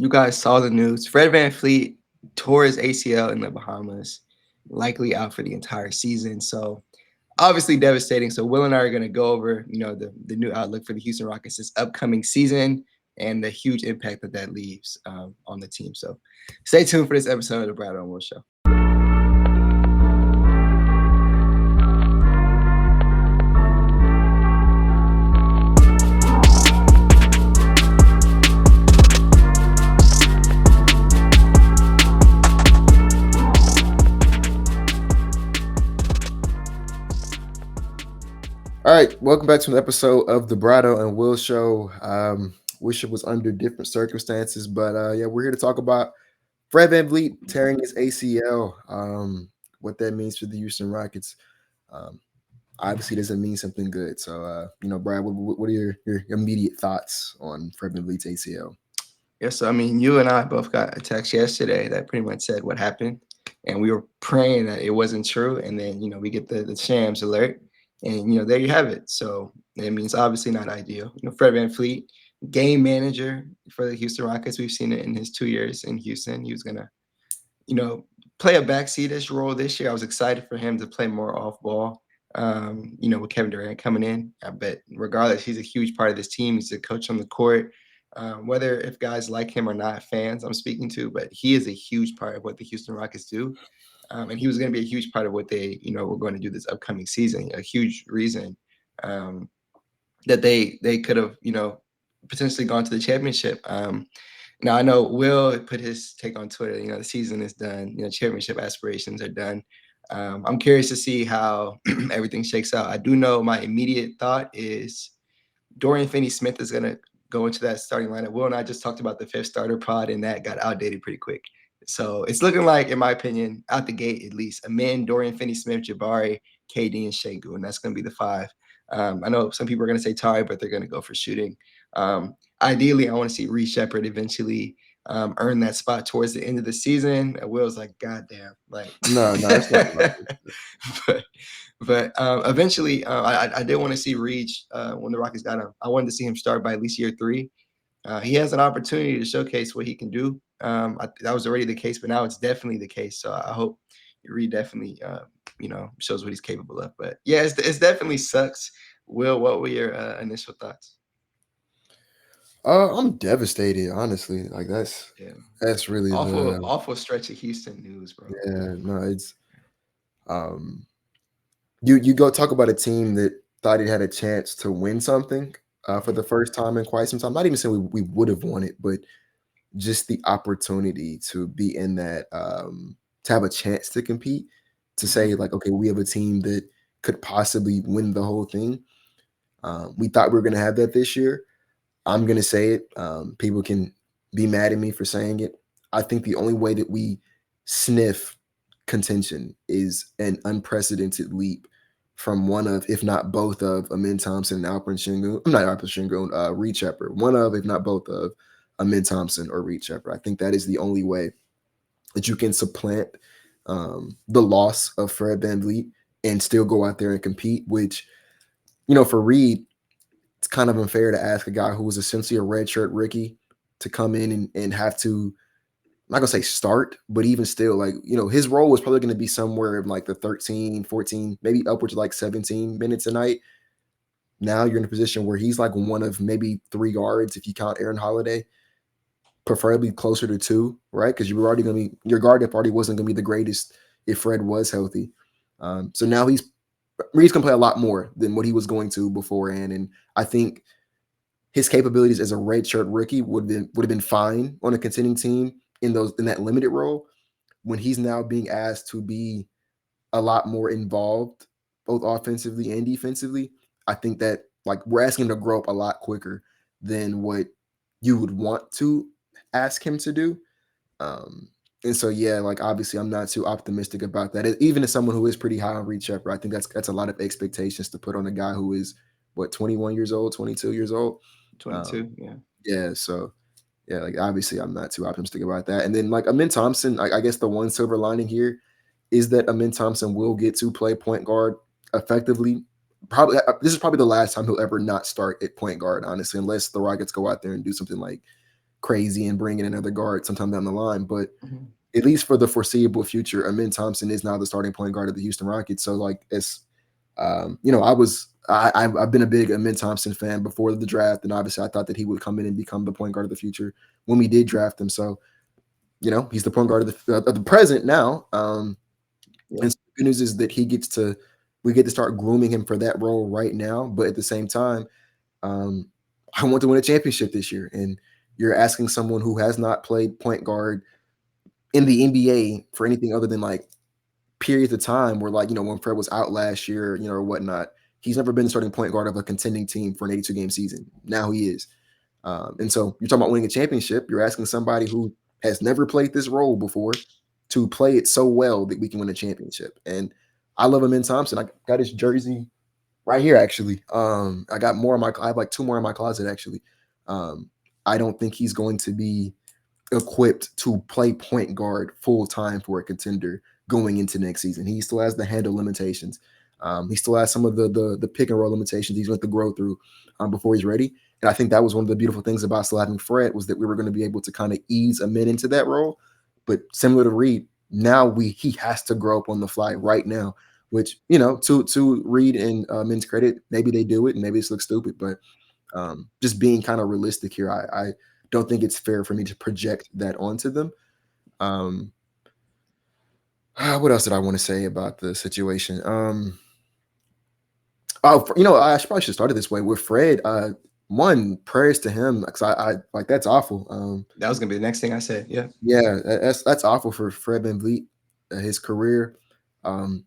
you guys saw the news. Fred VanVleet tore his ACL in the Bahamas, likely out for the entire season. So obviously devastating. So Will and I are going to go over, the new outlook for the Houston Rockets this upcoming season and the huge impact that leaves on the team. So stay tuned for this episode of the Bradeaux and Will Show. All right, welcome back to an episode of the Bradeaux and Will Show. Wish it was under different circumstances, but yeah, we're here to talk about Fred VanVleet tearing his ACL. What that means for the Houston Rockets. Obviously, doesn't mean something good. So, Brad, what are your immediate thoughts on Fred VanVleet's ACL? Yeah, so I mean, you and I both got a text yesterday that pretty much said what happened, and we were praying that it wasn't true. And then we get the Shams alert, and there you have it. So it means obviously not ideal. Fred VanVleet, game manager for the Houston Rockets. We've seen it in his 2 years in Houston. He was gonna, play a backseatish role this year. I was excited for him to play more off ball. With Kevin Durant coming in, but regardless, he's a huge part of this team. He's a coach on the court. Whether if guys like him or not, fans I'm speaking to, but he is a huge part of what the Houston Rockets do. And he was going to be a huge part of what they, were going to do this upcoming season. A huge reason that they could have, potentially gone to the championship. Now I know Will put his take on Twitter. The season is done. Championship aspirations are done. I'm curious to see how everything shakes out. I do know my immediate thought is Dorian Finney-Smith is going to go into that starting lineup. Will and I just talked about the fifth starter pod, and that got outdated pretty quick. So it's looking like, in my opinion, out the gate at least, Amin, Dorian Finney-Smith, Jabari, KD, and Şengün, and that's going to be the five. I know some people are going to say Tari, but they're going to go for shooting. Ideally, I want to see Reece Shepherd eventually earn that spot towards the end of the season. Will's like, God damn, like No, it's not. but eventually, I did want to see Reach when the Rockets got him. I wanted to see him start by at least year 3. He has an opportunity to showcase what he can do. That was already the case, but now it's definitely the case. So I hope Reed definitely, shows what he's capable of. But yeah, it's definitely sucks. Will, what were your initial thoughts? I'm devastated, honestly. Like that's really awful stretch of Houston news, bro. Yeah, no, it's you go talk about a team that thought it had a chance to win something for the first time in quite some time. Not even saying we would have won it, but just the opportunity to be in that, to have a chance to compete, to say like, okay, we have a team that could possibly win the whole thing. We thought we were going to have that this year. I'm going to say it. People can be mad at me for saying it. I think the only way that we sniff contention is an unprecedented leap from one of, if not both of, Amin Thompson and Reece Shepherd. One of, if not both of, Amin Thompson or Reece Shepherd. I think that is the only way that you can supplant the loss of Fred VanVleet and still go out there and compete, which, for Reed, it's kind of unfair to ask a guy who was essentially a redshirt rookie to come in and have to, I'm not going to say start, but even still, like, his role was probably going to be somewhere in like the 13, 14, maybe upwards of like 17 minutes a night. Now you're in a position where he's like one of maybe 3 guards if you count Aaron Holiday, preferably closer to 2, right? Because you're already going to be, your guard depth already wasn't going to be the greatest if Fred was healthy. So now Reed's going to play a lot more than what he was going to beforehand. And I think his capabilities as a redshirt rookie would have been fine on a contending team in that limited role. When he's now being asked to be a lot more involved, both offensively and defensively, I think that like we're asking him to grow up a lot quicker than what you would want to ask him to do. And so, yeah, like obviously I'm not too optimistic about that. Even as someone who is pretty high on Reece Shepherd, I think that's a lot of expectations to put on a guy who is 21 years old, 22 years old. 22, yeah. Yeah, so yeah, like obviously I'm not too optimistic about that. And then like Amin Thompson, I guess the one silver lining here is that Amin Thompson will get to play point guard effectively. This is probably the last time he'll ever not start at point guard, honestly, unless the Rockets go out there and do something like crazy and bring in another guard sometime down the line. But Mhm. at least for the foreseeable future, Amin Thompson is now the starting point guard of the Houston Rockets. So like it's I've been a big Amin Thompson fan before the draft, and obviously I thought that he would come in and become the point guard of the future when we did draft him. So he's the point guard of the present now. Yeah. And so the good news is that we get to start grooming him for that role right now. But at the same time, um, I want to win a championship this year, and you're asking someone who has not played point guard in the NBA for anything other than like periods of time where, like, when Fred was out last year, or whatnot. He's never been the starting point guard of a contending team for an 82 game season. Now he is. And so you're talking about winning a championship. You're asking somebody who has never played this role before to play it so well that we can win a championship. And I love Amin Thompson. I got his jersey right here, actually. I have like two more in my closet, actually. I don't think he's going to be equipped to play point guard full time for a contender going into next season. He still has the handle limitations. He still has some of the pick and roll limitations he's going to grow through before he's ready. And I think that was one of the beautiful things about still having Fred, was that we were going to be able to kind of ease a mid into that role. But similar to Reed, now he has to grow up on the fly right now. Which, to Reed and Min's credit, maybe they do it and maybe this looks stupid, but just being kind of realistic here, I don't think it's fair for me to project that onto them. Um, what else did I want to say about the situation? I probably should have started this way with Fred. One, prayers to him, because I like, that's awful. That was gonna be the next thing I said. Yeah. Yeah, that's awful for Fred VanVleet, his career. Um,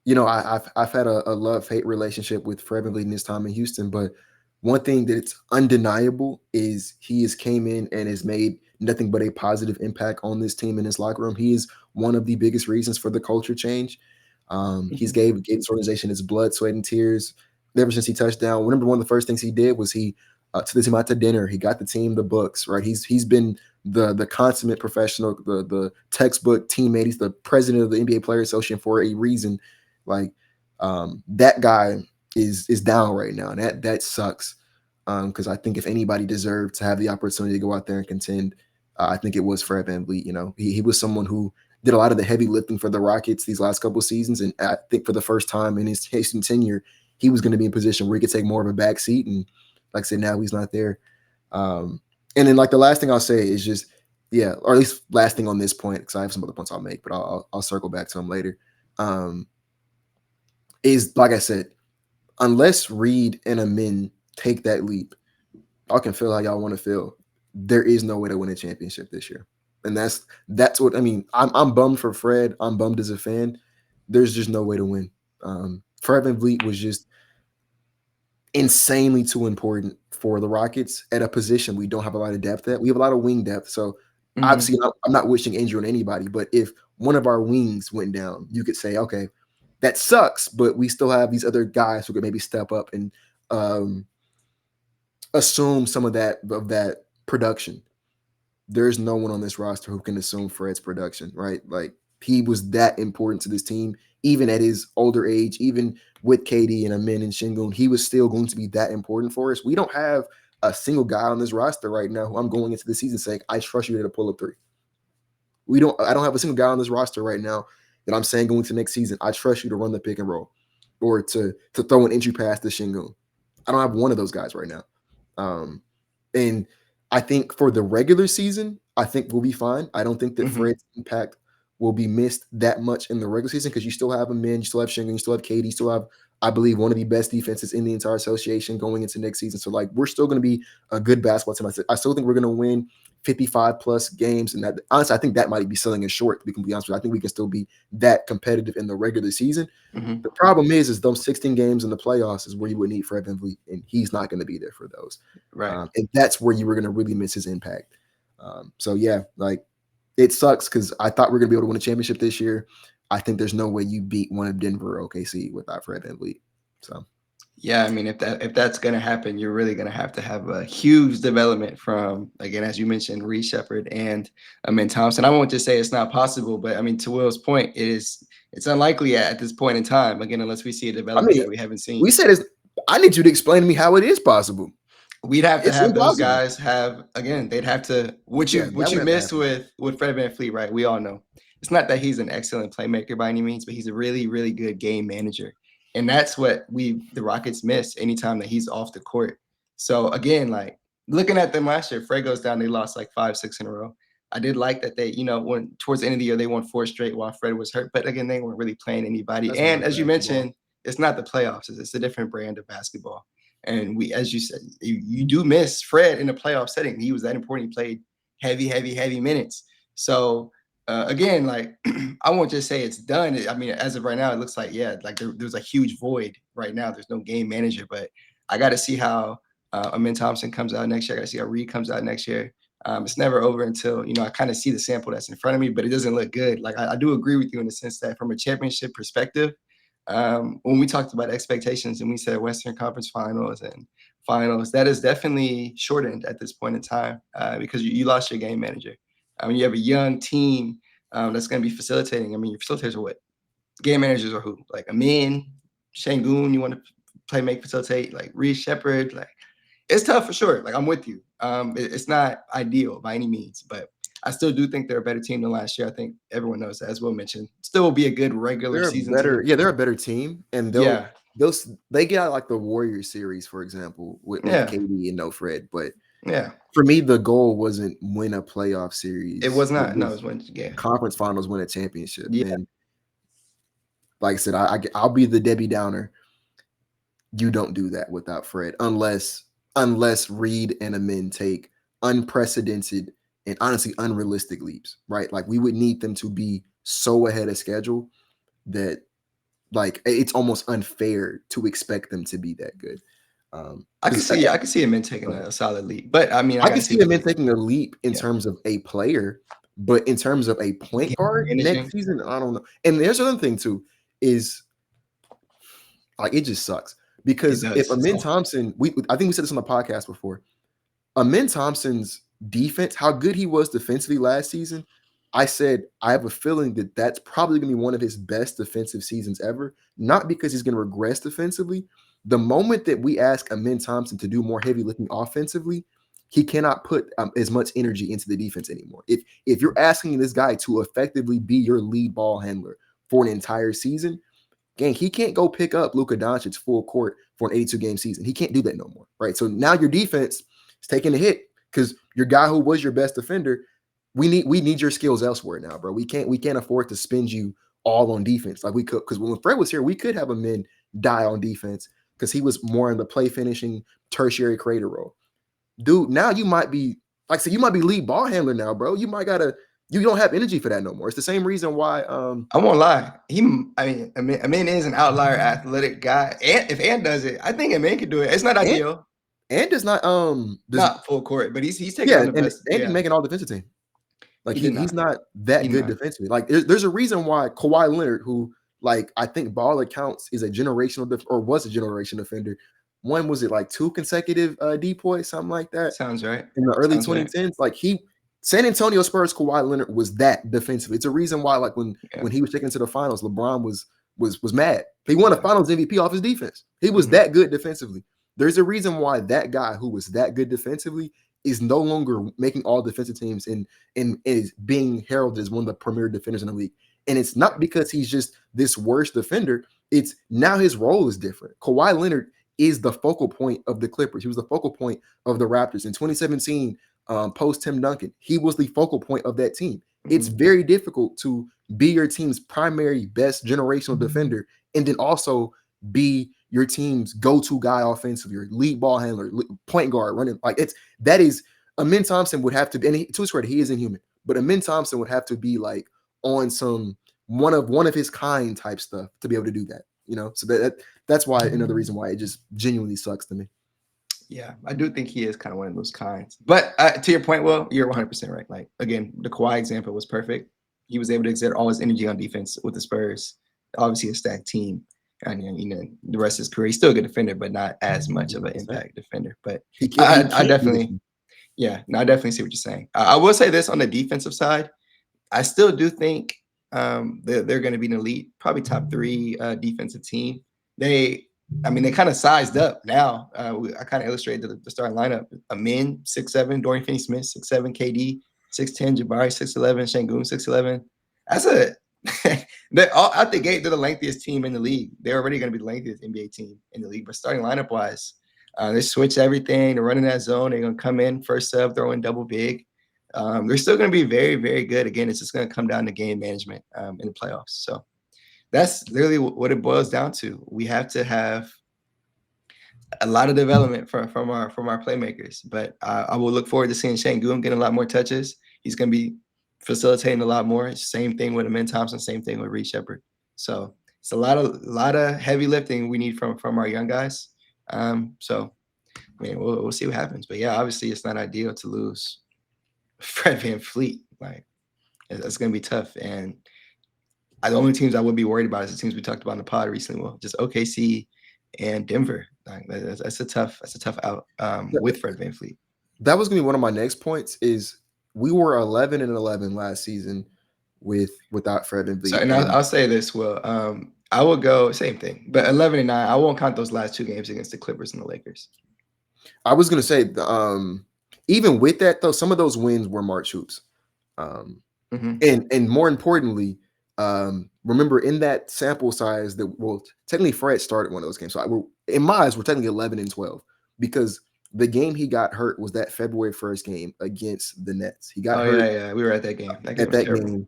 I've had a love hate relationship with Fred VanVleet in his time in Houston, but one thing that's undeniable is he has came in and has made nothing but a positive impact on this team in his locker room. He is one of the biggest reasons for the culture change. He's Mhm. gave this organization his blood, sweat, and tears ever since he touched down. Remember, one of the first things he did was he took the team out to dinner. He got the team the books, right? He's been the consummate professional, the textbook teammate. He's the president of the NBA Player Association for a reason. Like, that guy is down right now, and that sucks. Because I think if anybody deserved to have the opportunity to go out there and contend, I think it was Fred VanVleet. He was someone who did a lot of the heavy lifting for the Rockets these last couple of seasons, and I think for the first time in his Houston tenure, he was going to be in a position where he could take more of a back seat. And like I said, now he's not there. And then, like, the last thing I'll say is just, yeah, or at least last thing on this point, because I have some other points I'll make, but I'll circle back to them later. Is, like I said, unless Reed and Amin take that leap, y'all can feel how y'all want to feel. There is no way to win a championship this year, and that's what I mean. I'm bummed for Fred. I'm bummed as a fan. There's just no way to win. Fred VanVleet was just insanely too important for the Rockets at a position we don't have a lot of depth at. We have a lot of wing depth, so Mhm. obviously I'm not wishing injury on anybody. But if one of our wings went down, you could say, okay, that sucks, but we still have these other guys who could maybe step up and um, assume some of that production. There's no one on this roster who can assume Fred's production, right? Like, he was that important to this team, even at his older age, even with KD and Amin and Shingun, he was still going to be that important for us. We don't have a single guy on this roster right now who I'm going into the season saying, I trust you to pull up three. I don't have a single guy on this roster right now that I'm saying going to next season, I trust you to run the pick and roll or to throw an entry pass to Shingun. I don't have one of those guys right now. And I think for the regular season, I think we'll be fine. I don't think that Mhm. Fred's impact will be missed that much in the regular season, because you still have him in, you still have Shingun, you still have Katie, you still have, I believe, one of the best defenses in the entire association going into next season. So, like, we're still going to be a good basketball team. I still think we're going to win 55 plus games, and that, honestly, I think that might be selling it short, to be completely honest with you. I think we can still be that competitive in the regular season. Mhm. The problem is those 16 games in the playoffs is where you would need Fred VanVleet, and he's not going to be there for those. Right. And that's where you were going to really miss his impact. So yeah, like, it sucks because I thought we were going to be able to win a championship this year. I think there's no way you beat one of Denver or OKC without Fred VanVleet. So Yeah, I mean, if that's gonna happen, you're really gonna have to have a huge development from, again, as you mentioned, Reed Shepherd and Amin Thompson. I won't just say it's not possible, but I mean, to Will's point, it's unlikely at this point in time, again, unless we see a I development mean, that we haven't we seen. said it's. I need you to explain to me how it is possible. we'd have to It's have those impossible. guys have again. They'd have to Yeah, what that you would have to missed happen. with Fred VanVleet, right? We all know it's not that he's an excellent playmaker by any means, but he's a really really good game manager, and that's what we the Rockets miss anytime that he's off the court. So again, like looking at them last year, Fred goes down, they lost like 5, 6 in a row. I did like that they, when towards the end of the year they won 4 straight while Fred was hurt, but again they weren't really playing anybody. That's And not as you basketball. mentioned, it's not the playoffs; it's a different brand of basketball. And we, as you said, you do miss Fred in a playoff setting. He was that important. He played heavy, heavy, heavy minutes. So again, like I won't just say it's done. I mean, as of right now, it looks like yeah, like there's a huge void right now. There's no game manager, but I got to see how Amin Thompson comes out next year. I got to see how Reed comes out next year. It's never over until I kind of see the sample that's in front of me, but it doesn't look good. Like I do agree with you in the sense that from a championship perspective, when we talked about expectations and we said Western Conference Finals and Finals, that is definitely shortened at this point in time because you lost your game manager. I mean, you have a young team that's going to be facilitating. I mean, your facilitators are what? Game managers are who? Like Amin, Shangoon, you want to play, make, facilitate, like Reed Shepard. Like, it's tough for sure. Like, I'm with you. It's not ideal by any means, but I still do think they're a better team than last year. I think everyone knows that, as Will mentioned. Still will be a good regular They're a season better, team. yeah, they're a better team, and Yeah, they get out like the Warriors series, for example, with yeah, KD and no Fred. But yeah. for me, the goal wasn't win a playoff It series. was It not. No, it was was when. Yeah, conference finals, win a championship. yeah. And like I said, I'll be the Debbie Downer. You don't do that without Fred, unless Reed and Amin take unprecedented and honestly unrealistic leaps, right? Like we would need them to be so ahead of schedule that like it's almost unfair to expect them to be that good. Because I could see him in taking a solid lead, but I mean, I I got to can see see what him they in taking a leap in yeah. terms of a player, but in terms of a point Game guard next managing. season, I don't know. And there's another thing too, is like it just sucks It because if does. It's Amin awful. Thompson, I think we said this on the podcast before. Amin Thompson's defense, how good he was defensively last season, I said I have a feeling that that's probably going to be one of his best defensive seasons ever. Not because he's going to regress defensively. The moment that we ask Amin Thompson to do more heavy lifting offensively, he cannot put as much energy into the defense anymore. If you're asking this guy to effectively be your lead ball handler for an entire season, gang, he can't go pick up Luka Doncic full court for an 82 game season. He can't do that no more, right? So now your defense is taking a hit because your guy who was your best defender, we need your skills elsewhere now, bro. We can't afford to spend you all on defense like we could, because when Fred was here, we could have a men die on defense because he was more in the play finishing tertiary creator role. Dude, now you might be like I said, you might be lead ball handler now, bro. You don't have energy for that no more. It's the same reason why I won't lie. Amin is an outlier athletic guy. And if Ant does it, I think Amin could do it. It's not and ideal, and does not does not full court, but he's taking yeah, on the and best. didn't Yeah, make an all defensive team. Like he did he's not. not He that did good not. defensively. Like there's a reason why Kawhi Leonard, who like I think ball accounts is a generational or was a generation defender. One was it like two consecutive DPOY, something like that Sounds right. in the early Sounds right. 2010s. Like San Antonio Spurs Kawhi Leonard was that defensively. It's a reason why like Yeah. when he was taken to the finals, LeBron was mad. He won a Yeah. finals MVP off his defense. He was Mhm. that good defensively. There's a reason why that guy who was that good defensively is no longer making all defensive teams and is being heralded as one of the premier defenders in the league. And it's not because he's just this worst defender. It's now his role is different. Kawhi Leonard is the focal point of the Clippers. He was the focal point of the Raptors in 2017. Post Tim Duncan, he was the focal point of that team. It's Mhm. very difficult to be your team's primary best generational defender and then also be your team's go-to guy offensively, your lead ball handler, point guard, running like that is Amin Thompson would have to be, and to his credit, he is inhuman, but Amin Thompson would have to be like on some one of his kind type stuff to be able to do that. So that's why another reason why it just genuinely sucks to me. Yeah, I do think he is kind of one of those kinds. But to your point, Will, you're 100% right. Like again, the Kawhi example was perfect. He was able to exert all his energy on defense with the Spurs. Obviously, a stacked team, and the rest of his career, he's still a good defender, but not as much of an 100%. impact defender. But He I can't do this. definitely, yeah, no, I definitely see what you're saying. I will say this on the defensive side, I still do think they're going to be an elite, probably top three defensive team. They I mean, they kind of sized up now. I kind of illustrated the starting lineup. Amin, 6'7", Dorian Finney-Smith, 6'7", KD, 6'10", Jabari, 6'11", Şengün, 6'11". That's a they're all out the gate. They're the lengthiest team in the league. They're already going to be the lengthiest NBA team in the league. But starting lineup wise, they switch everything. They're running that zone. They're going to come in first sub, throw in double big. They're still going to be very, very good. Again, it's just going to come down to game management in the playoffs. So that's literally what it boils down to. We have to have a lot of development from our playmakers. But I will look forward to seeing Şengün getting a lot more touches. He's going to be facilitating a lot more. Same thing with Amin Thompson. Same thing with Reed Shepherd. So it's a lot of heavy lifting we need from our young guys. So I mean, we'll see what happens. But yeah, obviously it's not ideal to lose Fred VanVleet. Like it's going to be tough. And the only teams I would be worried about is the teams we talked about in the pod recently. Well, just OKC and Denver. Like, that's a tough out with Fred VanVleet. That was gonna be one of my next points. Is we were 11-11 last season without Fred VanVleet. So, and I'll say this, Will. I will go same thing, but 11-9. I won't count those last two games against the Clippers and the Lakers. I was gonna say, even with that though, some of those wins were March hoops, and more importantly, remember in that sample size that technically Fred started one of those games. So in my eyes, we're technically 11-12 because the game he got hurt was that February 1st game against the Nets. He got hurt. Yeah, we were at that game.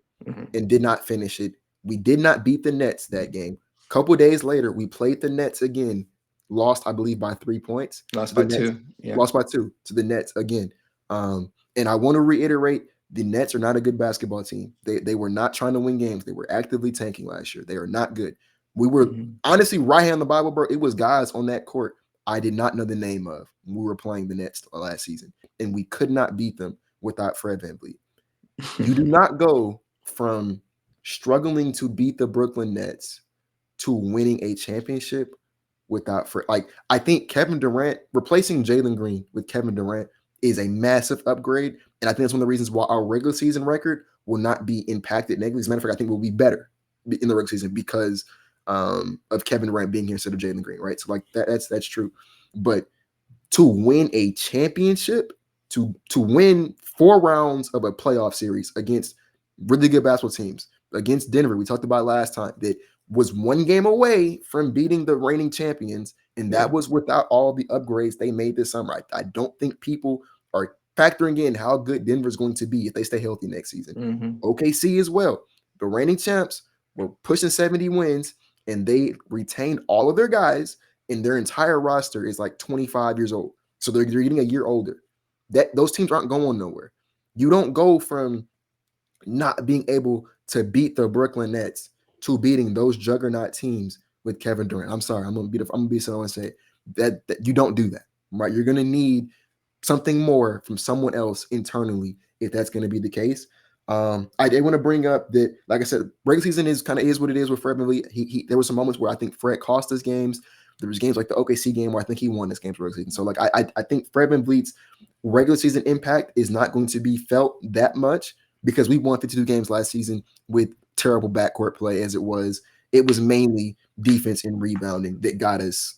And did not finish it. We did not beat the Nets that game. A couple of days later, we played the Nets again. Lost, I believe, by 3 points. Lost by 2. Yeah. Lost by 2 to the Nets again. And I want to reiterate, the Nets are not a good basketball team. They were not trying to win games. They were actively tanking last year. They are not good. We were honestly right hand on the Bible, bro. It was guys on that court I did not know the name of when we were playing the Nets last season, and we could not beat them without Fred VanVleet. You do not go from struggling to beat the Brooklyn Nets to winning a championship without Fred. Like, I think Kevin Durant, replacing Jalen Green with Kevin Durant is a massive upgrade. And I think that's one of the reasons why our regular season record will not be impacted negatively. As a matter of fact, I think we'll be better in the regular season because of Kevin Durant being here instead of Jalen Green, right? So like that's true. But to win a championship, to win 4 rounds of a playoff series against really good basketball teams, against Denver, we talked about last time, that was 1 game away from beating the reigning champions, and that was without all the upgrades they made this summer. I don't think people are factoring in how good Denver's going to be if they stay healthy next season. OKC as well. The reigning champs were pushing 70 wins, and they retained all of their guys, and their entire roster is like 25 years old. So they're getting a year older. Those teams aren't going nowhere. You don't go from not being able to beat the Brooklyn Nets to beating those juggernaut teams with Kevin Durant. I'm sorry, I'm gonna be someone and say that you don't do that, right? You're gonna need something more from someone else internally if that's going to be the case. I did want to bring up that, like I said, regular season is what it is with Fred VanVleet. There were some moments where I think Fred cost us games. There was games like the OKC game where I think he won this game for regular season. So like I think Fred VanVleet's regular season impact is not going to be felt that much because we won 52 games last season with terrible backcourt play as it was. It was mainly defense and rebounding that got us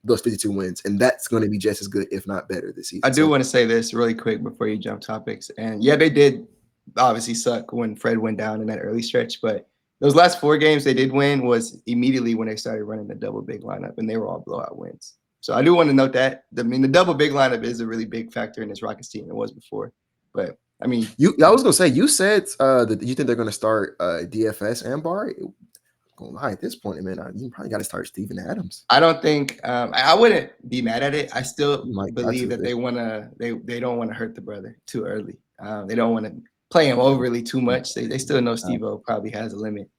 those 52 wins, and that's going to be just as good, if not better, this season. I do want to say this really quick before you jump topics. And yeah, they did obviously suck when Fred went down in that early stretch, but those last 4 games they did win was immediately when they started running the double big lineup, and they were all blowout wins. So I do want to note that. I mean, the double big lineup is a really big factor in this Rockets team. It was before, but I mean, I was going to say, you said that you think they're going to start DFS and Barry. Gonna lie, at this point, man, you probably got to start Steven Adams. I don't think I wouldn't be mad at it. I still believe that they don't want to hurt the brother too early. They don't want to play him overly too much. They still know Steve-O probably has a limit.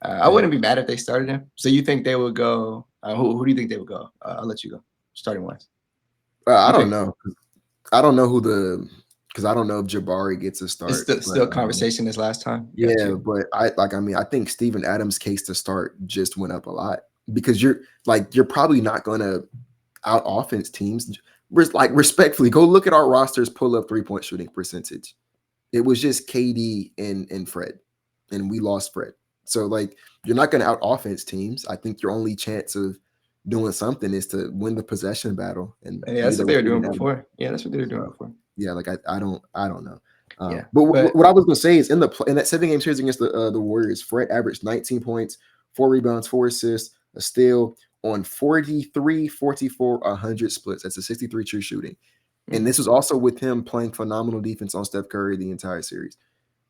I wouldn't be mad if they started him. So you think they would go? Who do you think they would go? I'll let you go. Starting wise. I don't know. I don't know because I don't know if Jabari gets a start. It's still conversation as last time. Yeah, but I think Steven Adams' case to start just went up a lot because you're probably not going to out offense teams. Like, respectfully, go look at our roster's pull up 3-point shooting percentage. It was just KD and Fred, and we lost Fred. So like, you're not going to out offense teams. I think your only chance of doing something is to win the possession battle and And yeah, be that's the what they were doing receiving element. before. Yeah, that's what they were doing So before. yeah, like I don't know. Yeah, But but what I was gonna say is in that 7 game series against the Warriors, Fred averaged 19 points, 4 rebounds, 4 assists, a steal on 43, 44, 100 splits. That's a 63 true shooting. And this was also with him playing phenomenal defense on Steph Curry the entire series.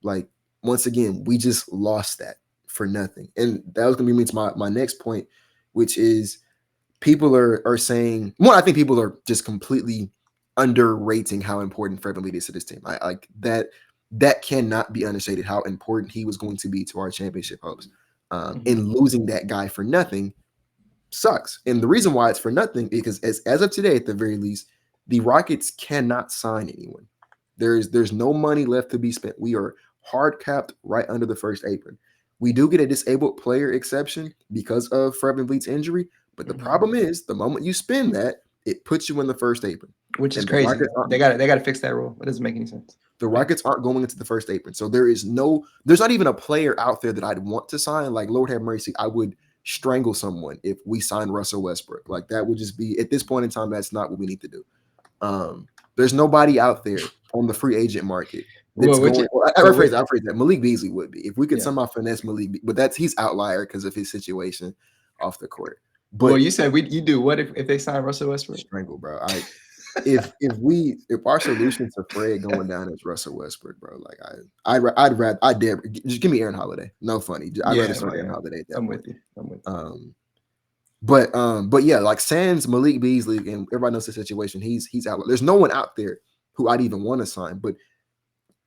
Like, once again, we just lost that for nothing. And that was gonna be me to my next point, which is people are saying, one, I think people are just completely underrating how important Fred Vanvleet is to this team. I like that cannot be understated how important he was going to be to our championship hopes. And losing that guy for nothing sucks. And the reason why it's for nothing is because as of today, at the very least, the Rockets cannot sign anyone. There's no money left to be spent. We are hard capped right under the first apron. We do get a disabled player exception because of Fred VanVleet's injury, but the problem is the moment you spend that, it puts you in the first apron. which is And crazy. They got to fix that rule. It doesn't make any sense. the Rockets aren't going into the first apron. So there's not even a player out there that I'd want to sign. Like, Lord have mercy, I would strangle someone if we signed Russell Westbrook. Like, that would just be, at this point in time, that's not what we need to do. There's nobody out there on the free agent market that's going. I rephrase that. Malik Beasley would be, if we could somehow finesse Malik, but he's outlier because of his situation off the court. But you said you do what if they sign Russell Westbrook? Strangle, bro. If our solution to Fred going down is Russell Westbrook, bro, like I'd dare just give me Aaron Holiday. No funny. I'd rather start Aaron Holiday at that point. With you. I'm with you. But yeah, like sans Malik Beasley, and everybody knows the situation. He's out. There's no one out there who I'd even want to sign. But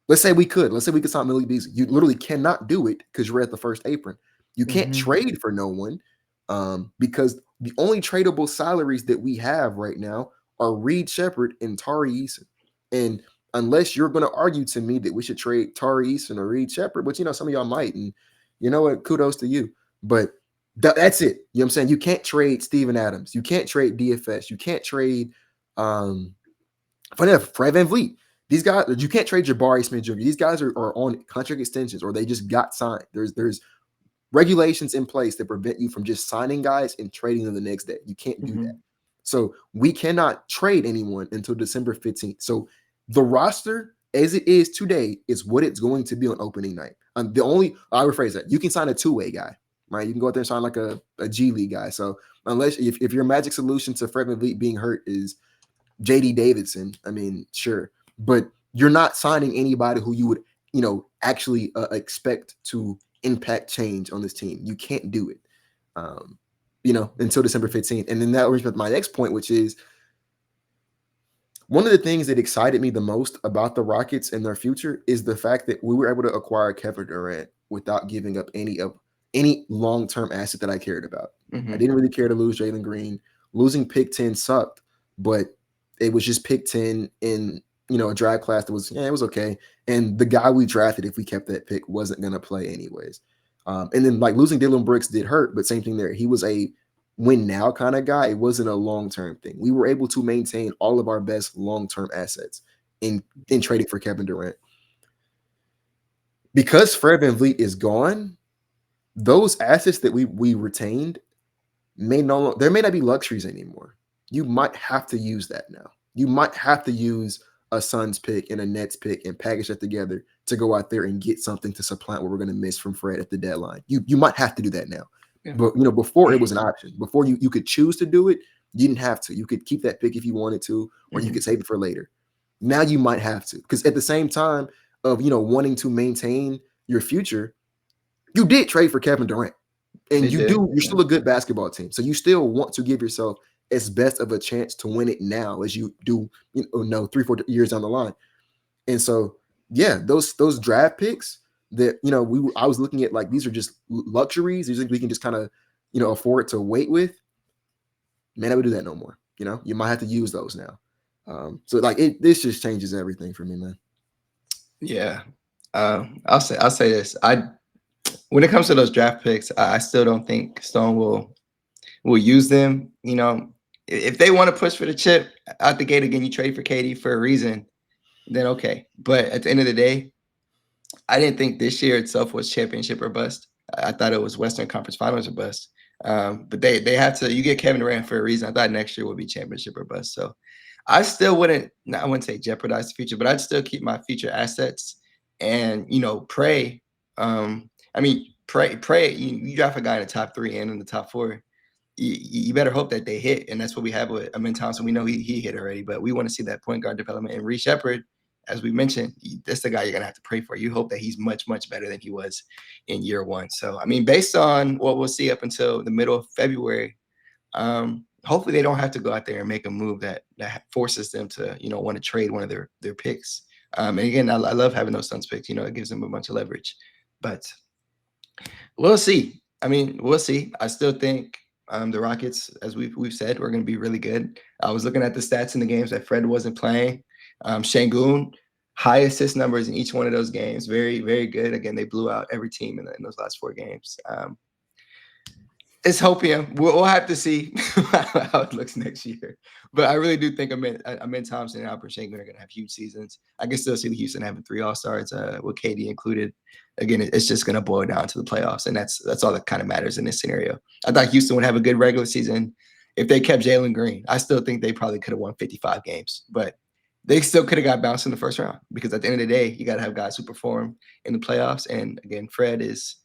let's say we could sign Malik Beasley. You literally cannot do it because you're at the first apron. You can't trade for no one because the only tradable salaries that we have right now are Reed Shepherd and Tari Eason. And unless you're going to argue to me that we should trade Tari Eason or Reed Shepherd, which, some of y'all might, and you know what, kudos to you. But that's it. You know what I'm saying? You can't trade Steven Adams. You can't trade DFS. You can't trade Fred VanVleet. These guys, you can't trade Jabari Smith Jr. These guys are on contract extensions or they just got signed. There's regulations in place that prevent you from just signing guys and trading them the next day. You can't do that. So we cannot trade anyone until December 15th. So the roster as it is today is what it's going to be on opening night. I rephrase that. You can sign a two-way guy, right? You can go out there and sign like a G League guy. So unless if your magic solution to Fred VanVleet being hurt is JD Davidson, I mean, sure. But you're not signing anybody who you would, actually expect to impact change on this team. You can't do it. Until December 15th. And then that brings me to my next point, which is one of the things that excited me the most about the Rockets and their future is the fact that we were able to acquire Kevin Durant without giving up any long-term asset that I cared about. I didn't really care to lose Jalen Green. Losing pick 10 sucked, but it was just pick 10 in a draft class that was, it was okay. And the guy we drafted, if we kept that pick, wasn't going to play anyways. And then like losing Dylan Brooks did hurt, but same thing there. He was a win now kind of guy. It wasn't a long-term thing. We were able to maintain all of our best long-term assets in trading for Kevin Durant. Because Fred VanVleet is gone, those assets that we retained may not be luxuries anymore. You might have to use that now. You might have to use a Suns pick and a Nets pick and package that together to go out there and get something to supplant what we're going to miss from Fred at the deadline. You might have to do that now. Yeah. But before it was an option. Before you could choose to do it, you didn't have to. You could keep that pick if you wanted to, or you could save it for later. Now you might have to, because at the same time of wanting to maintain your future, you did trade for Kevin Durant, and you're still a good basketball team, so you still want to give yourself as best of a chance to win it now as you do 3-4 years down the line. And so those draft picks that I was looking at, like, these are just luxuries. These we can just kind of afford to wait with. Man, I would do that no more. You might have to use those now. So like this just changes everything for me, man. Yeah, I'll say this. When it comes to those draft picks, I still don't think Stone will use them. If they want to push for the chip out the gate again, you trade for KD for a reason, then okay. But at the end of the day, I didn't think this year itself was championship or bust. I thought it was Western Conference Finals or bust. But they have to. You get Kevin Durant for a reason. I thought next year would be championship or bust. So I still wouldn't. I wouldn't say jeopardize the future, but I'd still keep my future assets and pray. I mean, pray. You draft a guy in the top three and in the top four. You better hope that they hit, and that's what we have with Amin Thompson. We know he hit already, but we want to see that point guard development. And Reece Shepard, as we mentioned, that's the guy you're gonna have to pray for. You hope that he's much better than he was in year one. So I mean, based on what we'll see up until the middle of February, hopefully they don't have to go out there and make a move that forces them to want to trade one of their picks. And again, I love having those Suns picks. It gives them a bunch of leverage, but we'll see. I mean, we'll see. I still think the Rockets, as we've said, we're going to be really good. I was looking at the stats in the games that Fred wasn't playing. Şengün, high assist numbers in each one of those games. Very, very good. Again, they blew out every team in those last four games. It's hopium. We'll have to see how it looks next year. But I really do think Amin Thompson and Alperen Şengün are going to have huge seasons. I can still see the Houston having 3 All-Stars with KD included. Again, it's just going to boil down to the playoffs, and that's all that kind of matters in this scenario. I thought Houston would have a good regular season if they kept Jalen Green. I still think they probably could have won 55 games, but they still could have got bounced in the first round because at the end of the day, you got to have guys who perform in the playoffs. And again, Fred is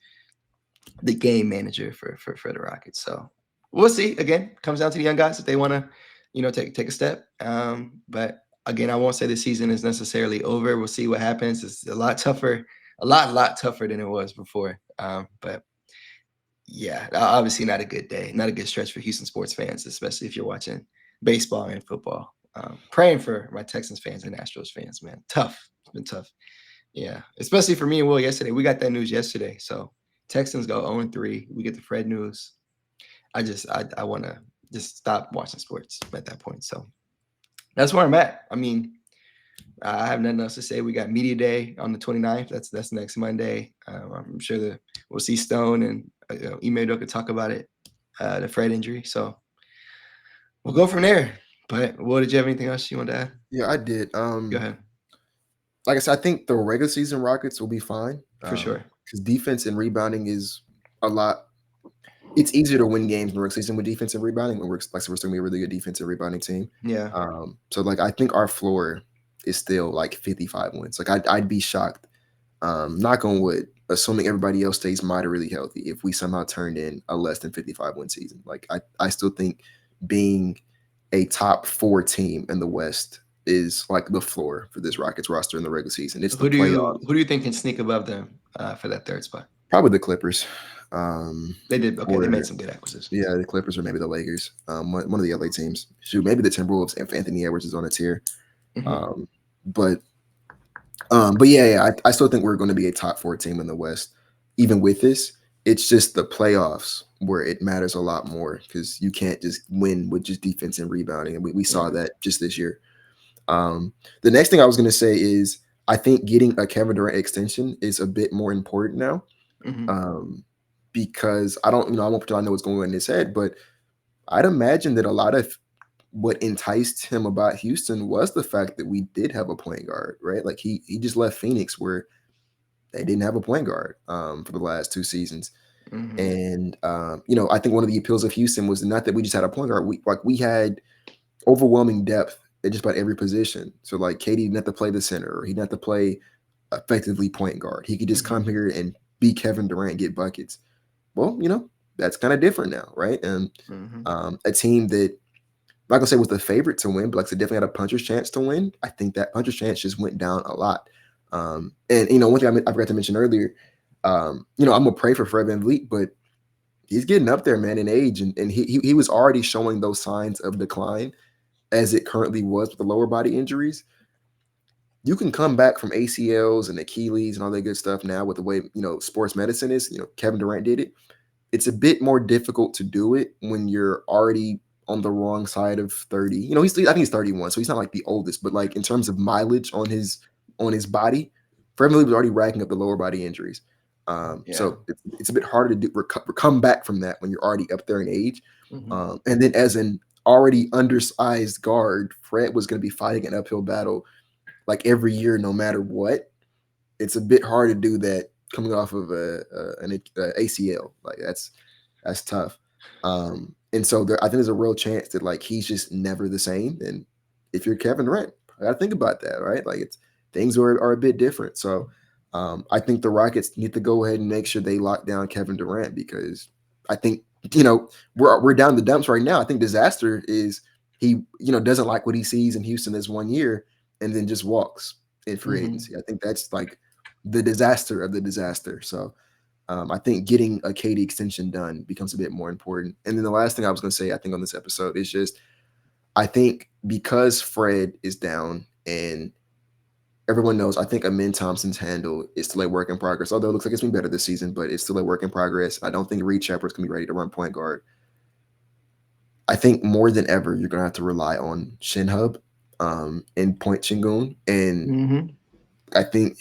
the game manager for the Rockets. So we'll see. Again, comes down to the young guys if they want to, take a step. But again, I won't say the season is necessarily over. We'll see what happens. It's a lot tougher, a lot tougher than it was before. But yeah, obviously not a good day, not a good stretch for Houston sports fans, especially if you're watching baseball and football. Praying for my Texans fans and Astros fans, man. Tough. It's been tough. Yeah, especially for me and Will yesterday. We got that news yesterday. So Texans go 0-3. We get the Fred news. I want to just stop watching sports at that point. So that's where I'm at. I mean, I have nothing else to say. We got media day on the 29th. That's next Monday. I'm sure that we'll see Stone and Ime Udoka talk about it, the Fred injury. So we'll go from there. But Will, did you have anything else you want to add? Yeah, I did. Go ahead. Like I said, I think the regular season Rockets will be fine. For sure. Because defense and rebounding is a lot. It's easier to win games in the regular season with defense and rebounding. When we're still gonna be a really good defensive rebounding team. Yeah. So like I think our floor is still like 55 wins. Like I'd be shocked. Knock on wood, assuming everybody else stays moderately healthy, if we somehow turned in a less than 55 win season. Like I still think being a top 4 team in the West is like the floor for this Rockets roster in the regular season. It's the playoffs. Who do you think can sneak above them for that third spot? Probably the Clippers. They did okay. They made some good acquisitions. Yeah, the Clippers or maybe the Lakers. One of the LA teams. Shoot, maybe the Timberwolves if Anthony Edwards is on a tier. Mm-hmm. But yeah, I still think we're going to be a top 4 team in the West. Even with this, it's just the playoffs where it matters a lot more because you can't just win with just defense and rebounding, and we saw that just this year. The next thing I was going to say is I think getting a Kevin Durant extension is a bit more important now. Mm-hmm. Because I won't pretend I know what's going on in his head, but I'd imagine that a lot of what enticed him about Houston was the fact that we did have a point guard, right? Like he just left Phoenix where they didn't have a point guard for the last 2 seasons. Mm-hmm. And I think one of the appeals of Houston was not that we just had a point guard. We had overwhelming depth at just about every position. So like KD didn't have to play the center, or he didn't have to play effectively point guard. He could just come here and be Kevin Durant, get buckets. Well, that's kind of different now, right? And a team that, I'm not gonna say was the favorite to win, but like I said, definitely had a puncher's chance to win. I think that puncher's chance just went down a lot. And one thing I forgot to mention earlier, I'm gonna pray for Fred Vanvleet, but he's getting up there, man, in age, and he was already showing those signs of decline as it currently was with the lower body injuries. You can come back from ACLs and Achilles and all that good stuff now with the way sports medicine is. Kevin Durant did it. It's a bit more difficult to do it when you're already on the wrong side of 30. I think he's 31, so he's not like the oldest, but like in terms of mileage on his body, Fred Vanvleet was already racking up the lower body injuries. So it's a bit harder to come back from that when you're already up there in age. And then as an already undersized guard, Fred was going to be fighting an uphill battle like every year, no matter what. It's a bit hard to do that coming off of an ACL. Like that's tough. And so I think there's a real chance that like he's just never the same. And if you're Kevin Durant, I gotta think about that, right? Like it's things are a bit different. So I think the Rockets need to go ahead and make sure they lock down Kevin Durant because I think we're down the dumps right now. I think disaster is he doesn't like what he sees in Houston this 1 year and then just walks in free Hmm. agency. I think that's like the disaster of the disaster. So I think getting a KD extension done becomes a bit more important. And then the last thing I was going to say, I think on this episode is just I think because Fred is down and everyone knows, I think Amin Thompson's handle is still a work in progress. Although it looks like it's been better this season, but it's still a work in progress. I don't think Reed Shepard's going to be ready to run point guard. I think more than ever, you're going to have to rely on Shin Hub and Point Chingun. And Hmm. I think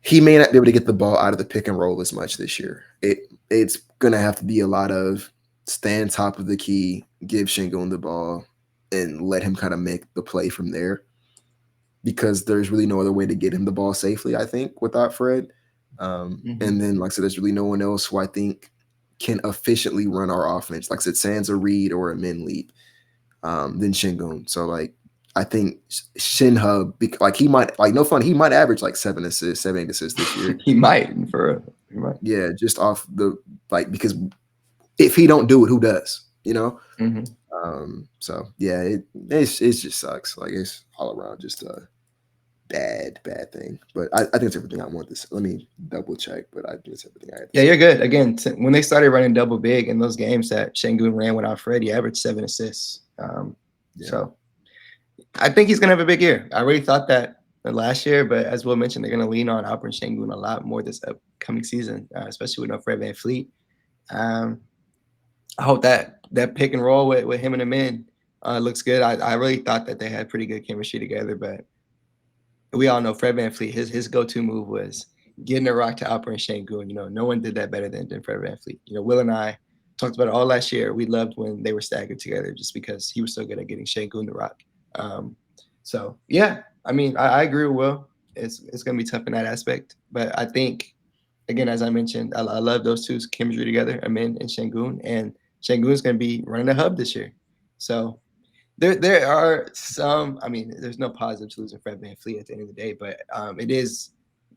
he may not be able to get the ball out of the pick and roll as much this year. It's gonna have to be a lot of stand top of the key, give Shingun the ball, and let him kind of make the play from there. Because there's really no other way to get him the ball safely, I think, without Fred. Hmm. And then, like I said, there's really no one else who I think can efficiently run our offense. Like I said, Sans a Reed or a Min Leap, than Shingun. So like I think Shin Hub, like he might like no fun. He might average like 7 assists, 7 8 assists this year. He might, for real. He might. Yeah, just off the like because if he don't do it, who does? You know. Hmm. So yeah, it just sucks. Like it's all around just a bad thing. But I think it's everything I want. This let me double check, but I think it's everything I had to Yeah, say. you're good. Again, when they started running double big in those games that Şengün ran without Fred, he averaged 7 assists. Yeah, So I think he's gonna have a big year. I really thought that last year, but as Will mentioned, they're gonna lean on Alperen Şengün a lot more this upcoming season, especially with no Fred VanVleet. Um, I hope that pick and roll with him and the men looks good. I really thought that they had pretty good chemistry together, but we all know Fred VanVleet, his go-to move was getting a rock to Alperen Şengün. No one did that better than Fred VanVleet. Will and I talked about it all last year. We loved when they were staggered together just because he was so good at getting Şengün the rock. Um, so yeah, I mean, I agree with Will. It's gonna be tough in that aspect, but I think again, as I mentioned, I love those two's chemistry together, Amin and Şengün, and Şengün is gonna be running the hub this year. So there are some. I mean, there's no positive to losing Fred VanVleet at the end of the day, but it is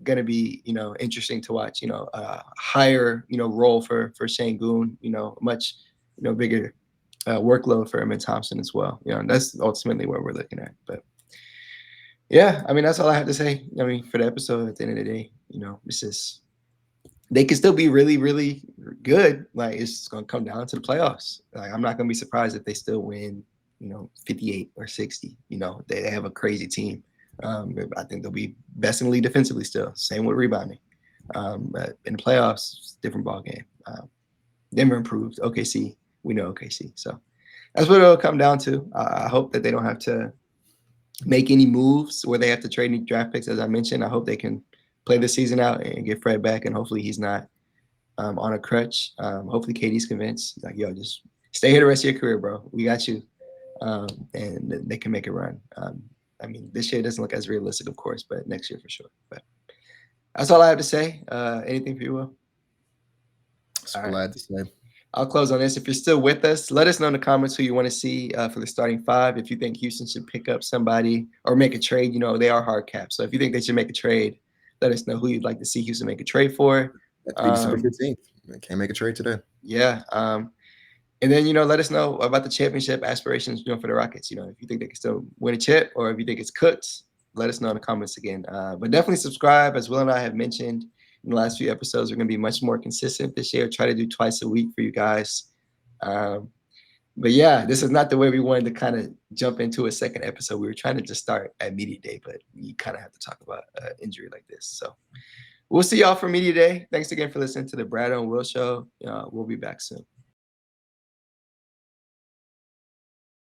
going to be interesting to watch. A higher role for Şengün. Much bigger workload for Emmitt Thompson as well. That's ultimately what we're looking at. But yeah, I mean that's all I have to say. I mean for the episode at the end of the day, it's just they can still be really, really good. Like it's just gonna come down to the playoffs. Like I'm not gonna be surprised if they still win, 58 or 60. They have a crazy team. I think they'll be best in the league defensively still. Same with rebounding. But in the playoffs, different ball game. Denver improved. OKC, we know OKC. So that's what it'll come down to. I hope that they don't have to make any moves where they have to trade any draft picks. As I mentioned, I hope they can play the season out and get Fred back, and hopefully he's not on a crutch. Hopefully KD's convinced, like, yo, just stay here the rest of your career, bro. We got you. And they can make it run. I mean, this year doesn't look as realistic, of course, but next year for sure. But that's all I have to say. Anything for you, Will? that's All all I right. had to say. I'll close on this. If you're still with us, let us know in the comments who you want to see for the starting five. If you think Houston should pick up somebody or make a trade, they are hard caps. So if you think they should make a trade, let us know who you'd like to see Houston make a trade for. Have to be December 15th. I can't make a trade today. Yeah. And then, let us know about the championship aspirations, for the Rockets. If you think they can still win a chip or if you think it's cooked, let us know in the comments again. But definitely subscribe. As Will and I have mentioned in the last few episodes, we're going to be much more consistent this year. Try to do twice a week for you guys. But yeah, this is not the way we wanted to kind of jump into a second episode. We were trying to just start at Media Day, but you kind of have to talk about injury like this. So we'll see y'all for Media Day. Thanks again for listening to the Bradeaux and Will Show. We'll be back soon.